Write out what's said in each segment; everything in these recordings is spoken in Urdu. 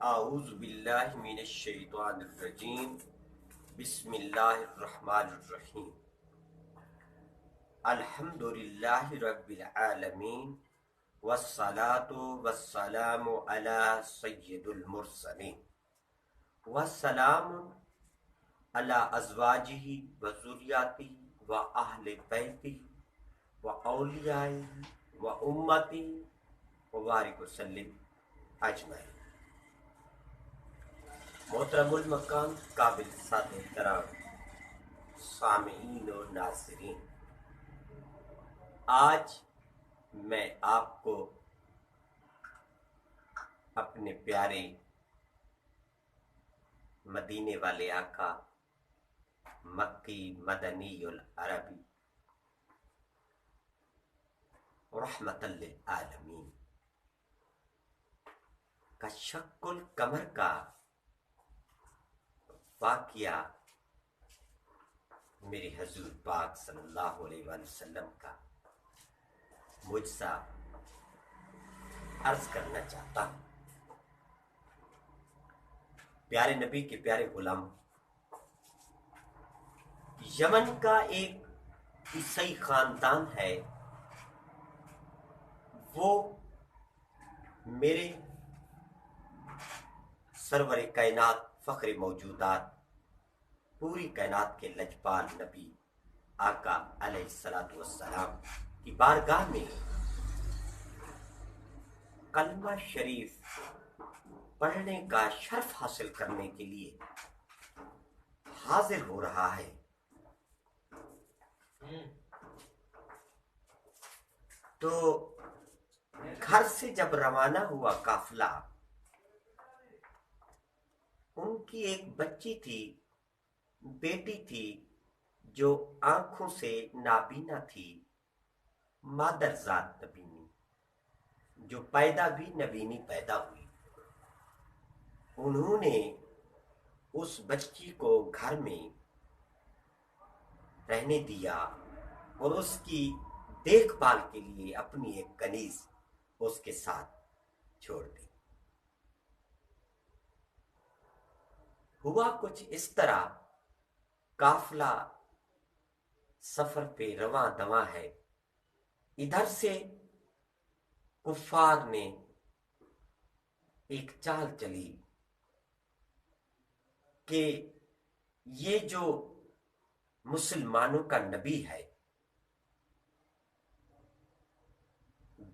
اعوذ باللہ من الشیطان الرجیم بسم اللہ الرحمن الرحیم الحمد للہ رب العالمین والصلاة والسلام علی سید المرسلین والسلام علی ازواجہ و ذریاتہ و اہل بیتہ و اولیائہ و امتہ وبارک وسلم اجمعین۔ محترم المقام، قابل سات احترام سامعین و ناظرین، آج میں آپ کو اپنے پیارے مدینے والے آقا مکی مدنی العربی رحمت للعالمین کا شق القمر کا واقعہ میرے حضور پاک صلی اللہ علیہ وآلہ وسلم کا مجزہ عرض کرنا چاہتا ہوں۔ پیارے نبی کے پیارے غلام، یمن کا ایک عیسائی خاندان ہے، وہ میرے سرور کائنات فخر موجودات پوری کائنات کے لجپال نبی آقا علیہ الصلوۃ والسلام کی بارگاہ میں کلمہ شریف پڑھنے کا شرف حاصل کرنے کے لیے حاضر ہو رہا ہے۔ تو گھر سے جب روانہ ہوا قافلہ، ان کی ایک بچی تھی، بیٹی تھی، جو آنکھوں سے نابینا تھی، مادر ذات نبینی، جو پیدا بھی نبینی پیدا ہوئی۔ انہوں نے اس بچی کو گھر میں رہنے دیا اور اس کی دیکھ بھال کے لیے اپنی ایک کنیز اس کے ساتھ چھوڑ دی۔ ہوا کچھ اس طرح، قافلہ سفر پہ رواں دواں ہے، ادھر سے کفار نے ایک چال چلی کہ یہ جو مسلمانوں کا نبی ہے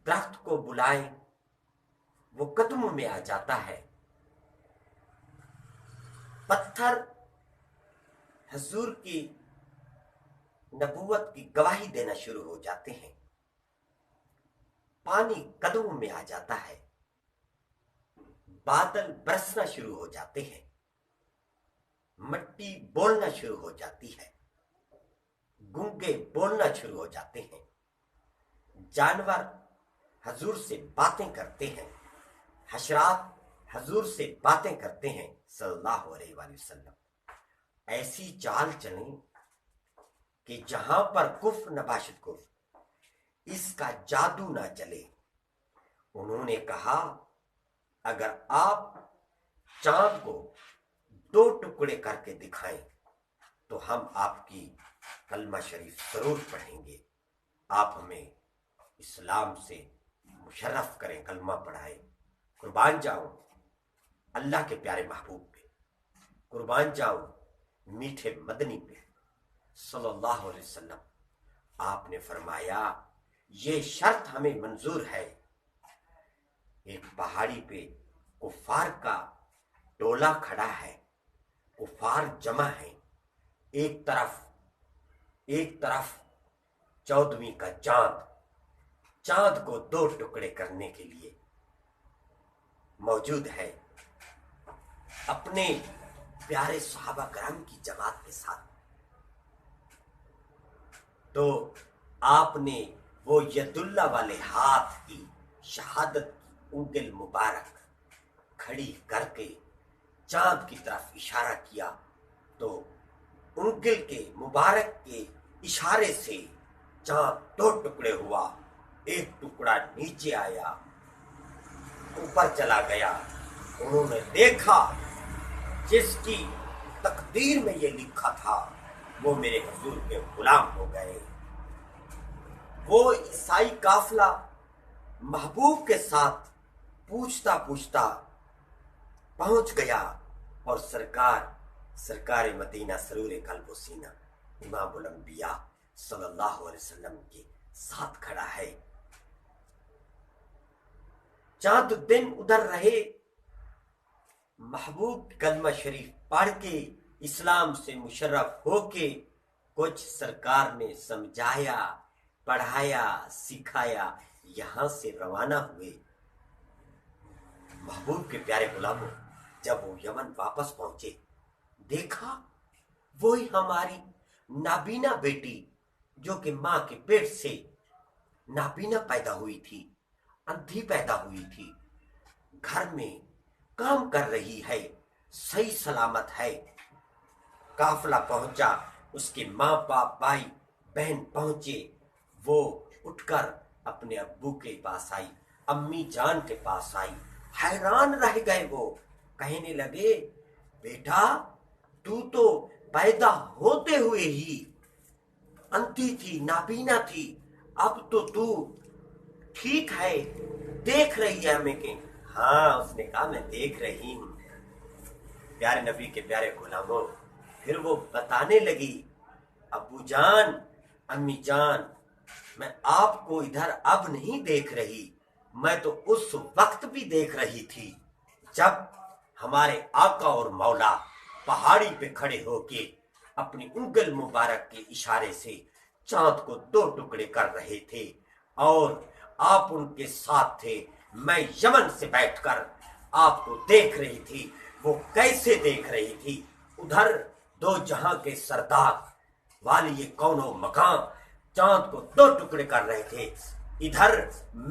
درخت کو بلائے وہ قدموں میں آ جاتا ہے، پتھر حضور کی نبوت کی گواہی دینا شروع ہو جاتے ہیں، پانی قدموں میں آ جاتا ہے، بادل برسنا شروع ہو جاتے ہیں، مٹی بولنا شروع ہو جاتی ہے، گونگے بولنا شروع ہو جاتے ہیں، جانور حضور سے باتیں کرتے ہیں، حشرات حضور سے باتیں کرتے ہیں صلی اللہ علیہ وآلہ وسلم۔ ایسی چال چلیں کہ جہاں پر کفر نباشد کفر، اس کا جادو نہ چلے۔ انہوں نے کہا اگر آپ چاند کو 2 ٹکڑے کر کے دکھائیں تو ہم آپ کی کلمہ شریف ضرور پڑھیں گے، آپ ہمیں اسلام سے مشرف کریں، کلمہ پڑھائیں۔ قربان جاؤں اللہ کے پیارے محبوب پہ، قربان جاؤں میٹھے مدنی پہ صلی اللہ علیہ وسلم۔ آپ نے فرمایا یہ شرط ہمیں منظور ہے۔ ایک پہاڑی پہ کفار کا ٹولہ کھڑا ہے، کفار جمع ہیں، ایک طرف 14ویں کا چاند کو 2 ٹکڑے کرنے کے لیے موجود ہے، اپنے پیارے صحابہ کرام کی جماعت کے ساتھ۔ تو آپ نے وہ ید اللہ والے ہاتھ کی شہادت کی انگل مبارک کھڑی کر کے چاند کی طرف اشارہ کیا، تو انگل کے مبارک کے اشارے سے چاند 2 ٹکڑے ہوا، ایک ٹکڑا نیچے آیا، اوپر چلا گیا، انہوں نے دیکھا جس کی تقدیر میں یہ لکھا تھا وہ میرے حضور کے غلام ہو گئے۔ وہ عیسائی قافلہ محبوب کے ساتھ پوچھتا پوچھتا پہنچ گیا اور سرکار مدینہ سرور قلب و سینہ امام الانبیاء صلی اللہ علیہ وسلم کے ساتھ کھڑا ہے۔ چند دن ادھر رہے، محبوب کلمہ شریف پڑھ کے اسلام سے مشرف ہو کے کچھ سرکار نے سمجھایا، پڑھایا، سکھایا، یہاں سے روانہ ہوئے۔ محبوب کے پیارے غلاموں، جب وہ یمن واپس پہنچے، دیکھا وہی ہماری نابینا بیٹی جو کہ ماں کے پیٹ سے نابینا پیدا ہوئی تھی، اندھی پیدا ہوئی تھی، گھر میں کام کر رہی ہے، صحیح سلامت ہے۔ قافلہ پہنچا، اس کے ماں باپ، بھائی بہن پہنچے، وہ اٹھ کر اپنے ابو کے پاس آئی، امی جان کے پاس آئی، حیران رہ گئے۔ وہ کہنے لگے بیٹا تو پیدا ہوتے ہوئے ہی اندھی تھی، نابینا تھی، اب تو ٹھیک ہے، دیکھ رہی ہے ہمیں کہ ہاں۔ اس نے کہا میں دیکھ رہی ہوں۔ پیارے نبی کے پیارے غلاموں، پھر وہ بتانے لگی ابو جان، امی جان، میں آپ کو ادھر اب نہیں دیکھ رہی، میں تو اس وقت بھی دیکھ رہی تھی جب ہمارے آقا اور مولا پہاڑی پہ کھڑے ہو کے اپنی انگل مبارک کے اشارے سے چاند کو 2 ٹکڑے کر رہے تھے اور آپ ان کے ساتھ تھے۔ میں یمن سے بیٹھ کر آپ کو دیکھ رہی تھی۔ وہ کیسے دیکھ رہی تھی؟ ادھر 2 جہاں کے سردار والی کون و مکان چاند کو 2 ٹکڑے کر رہے تھے، ادھر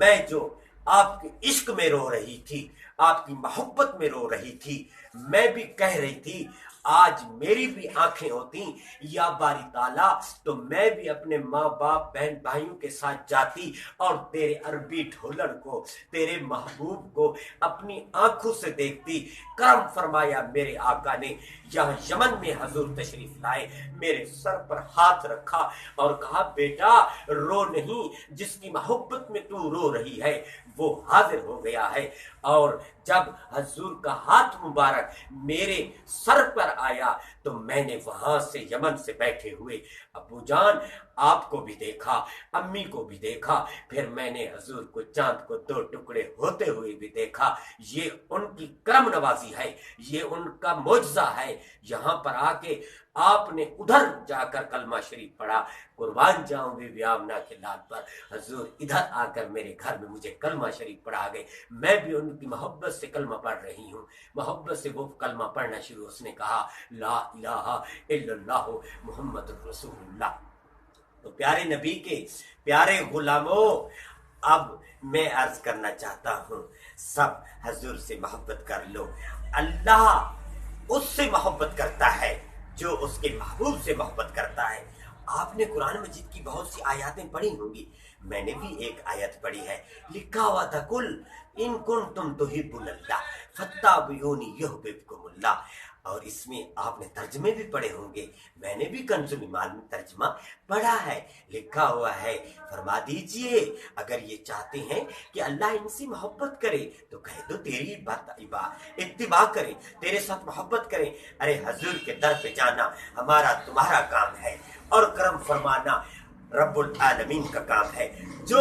میں جو آپ کے عشق میں رو رہی تھی، آپ کی محبت میں رو رہی تھی، میں بھی کہہ رہی تھی آج میری بھی آنکھیں ہوتی یا باری تعالیٰ تو میں بھی اپنے ماں باپ بہن بھائیوں کے ساتھ جاتی اور تیرے عربی ڈھولن کو، تیرے محبوب کو اپنی آنکھوں سے دیکھتی۔ کرم فرمایا میرے آقا نے، یہاں یمن میں حضور تشریف لائے، میرے سر پر ہاتھ رکھا اور کہا بیٹا رو نہیں، جس کی محبت میں تو رو رہی ہے وہ حاضر ہو گیا ہے۔ اور جب حضور کا ہاتھ مبارک میرے سر پر آیا تو میں نے وہاں سے یمن سے بیٹھے ہوئے ابو جان آپ کو بھی دیکھا، امی کو بھی دیکھا، پھر میں نے حضور کو چاند کو 2 ٹکڑے ہوتے ہوئے بھی دیکھا۔ یہ ان کی کرم نوازی ہے، یہ ان کا معجزہ ہے۔ یہاں پر آ کے آپ نے ادھر جا کر کلمہ شریف پڑھا، قربان جاؤں بی آمنہ کے لال پر، حضور ادھر آ کر میرے گھر میں مجھے کلمہ شریف پڑھا گئے، میں بھی ان کی محبت سے کلمہ پڑھ رہی ہوں۔ محبت سے وہ کلمہ پڑھنا شروع، اس نے کہا لا الہ الا اللہ محمد رسول اللہ۔ تو پیارے نبی کے پیارے غلاموں، اب میں عرض کرنا چاہتا ہوں سب حضور سے محبت کر لو۔ اللہ اس سے محبت کرتا ہے جو اس کے محبوب سے محبت کرتا ہے۔ آپ نے قرآن مجید کی بہت سی آیاتیں پڑھی ہوں گی، میں نے بھی ایک آیت پڑھی ہے، لکھا ہوا تھا کل ان کنتم تحبون اللہ فاتبعونی یحببکم اللہ، اور اس میں آپ نے ترجمے بھی پڑھے ہوں گے، میں نے بھی کنز الایمان میں ترجمہ پڑھا ہے، لکھا ہوا ہے فرما دیجئے اگر یہ چاہتے ہیں کہ اللہ ان سے محبت کرے تو کہہ دو تیری اتباع کرے، تیرے ساتھ محبت کریں۔ ارے حضور کے در پہ جانا ہمارا تمہارا کام ہے اور کرم فرمانا رب العالمین کا کام ہے۔ جو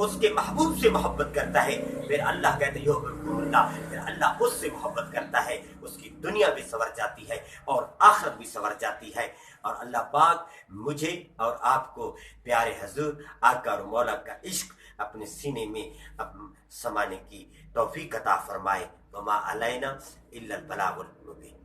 اس کے محبوب سے محبت کرتا ہے پھر اللہ کہتے ہیں یحببکم اللہ، پھر اللہ اس سے محبت کرتا ہے، اس کی دنیا بھی سنور جاتی ہے اور آخرت بھی سنور جاتی ہے۔ اور اللہ پاک مجھے اور آپ کو پیارے حضور آقا اور مولا کا عشق اپنے سینے میں سمانے کی توفیق عطا فرمائے۔ وما علینا الا البلاغ المبین۔